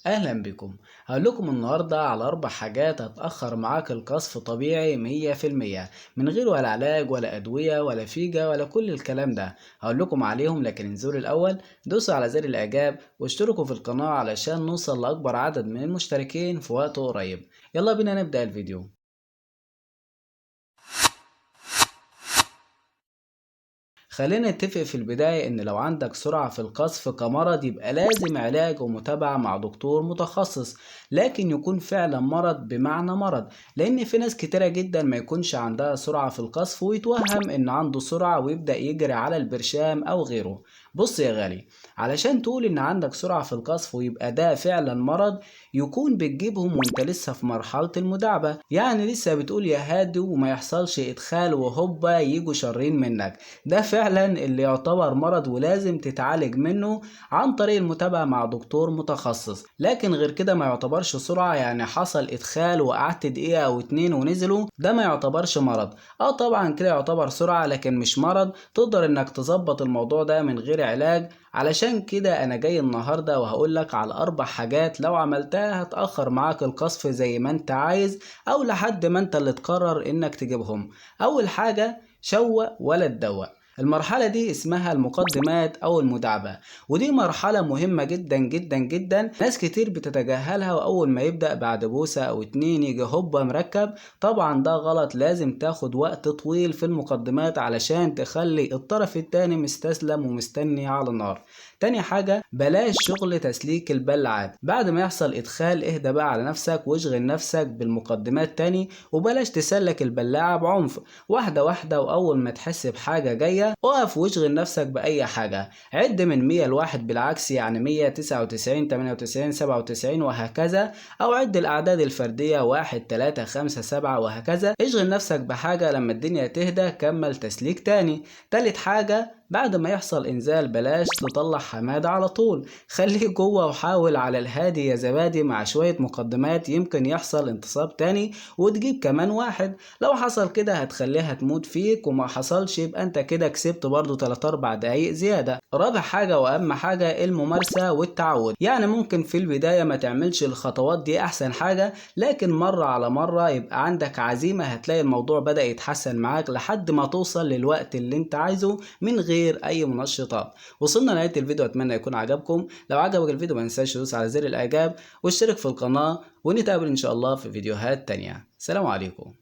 أهلا بكم. هقول لكم النهاردة على 4 حاجات هتأخر معاك القصف طبيعي 100% من غير ولا علاج ولا أدوية ولا فيجا ولا كل الكلام ده. هقول لكم عليهم، لكن انزلوا الأول دوسوا على زر الإعجاب واشتركوا في القناة علشان نوصل لأكبر عدد من المشتركين في وقت قريب. يلا بينا نبدأ الفيديو. خلينا نتفق في البداية إن لو عندك سرعة في القذف كمرض يبقى لازم علاج ومتابعة مع دكتور متخصص، لكن يكون فعلا مرض بمعنى مرض، لأن في ناس كتيرة جدا ما يكونش عندها سرعة في القذف ويتوهم إن عنده سرعة ويبدأ يجري على البرشام أو غيره. بص يا غالي، علشان تقول إن عندك سرعة في القذف ويبقى ده فعلا مرض، يكون بتجيبهم وانت لسه في مرحلة المداعبة، يعني لسه بتقول يا هادي وما يحصلش إدخال وهوبا يجوا شارين منك. ده فعلا اللي يعتبر مرض ولازم تتعالج منه عن طريق المتابعة مع دكتور متخصص، لكن غير كده ما يعتبرش سرعة، يعني حصل إدخال وقعدت دقيقة أو 2 ونزلوا، ده ما يعتبرش مرض. طبعا كده يعتبر سرعة لكن مش مرض، تقدر انك تظبط الموضوع ده من غير علاج. علشان كده انا جاي النهاردة وهقولك على 4 حاجات لو عملتها هتأخر معاك القصف زي ما انت عايز او لحد ما انت اللي تقرر انك تجيبهم. اول حاجة، شوق ولا تدوق. المرحلة دي اسمها المقدمات أو المداعبة، ودي مرحلة مهمة جدا جدا جدا، ناس كتير بتتجاهلها، وأول ما يبدأ بعد بوسة أو 2 يجي هوبا مركب. طبعا ده غلط، لازم تاخد وقت طويل في المقدمات علشان تخلي الطرف التاني مستسلم ومستني على النار. تاني حاجة، بلاش شغل تسليك البلعات، بعد ما يحصل إدخال اهدى بقى على نفسك واشغل نفسك بالمقدمات تاني، وبلاش تسلك البلاعة بعنف، واحدة واحدة، وأول ما تحس بحاجة جاية اقف واشغل نفسك بأي حاجة. عد من 100 لواحد بالعكس، يعني 100 99 98 97 وهكذا، أو عد الأعداد الفردية 1 3 5 7 وهكذا. اشغل نفسك بحاجة، لما الدنيا تهدى كمل تسليك تاني. تالت حاجة، بعد ما يحصل إنزال بلاش تطلع حمادة على طول، خليه جوه وحاول على الهادي يا زبادي مع شوية مقدمات، يمكن يحصل انتصاب تاني وتجيب كمان واحد. لو حصل كده هتخليها تموت فيك، وما حصلش يبقى انت كده كسبت برضو 3 4 دقايق زيادة. رابع حاجة واهم حاجة، الممارسة والتعود، يعني ممكن في البداية ما تعملش الخطوات دي احسن حاجة، لكن مرة على مرة يبقى عندك عزيمة هتلاقي الموضوع بدأ يتحسن معاك لحد ما توصل للوقت اللي انت عايزه من غير اي منشطات. وصلنا لنهاية الفيديو، اتمنى يكون عجبكم. لو عجبك الفيديو ما تنساش تدوس على زر الاعجاب واشترك في القناة، ونتقابل ان شاء الله في فيديوهات تانية. سلام عليكم.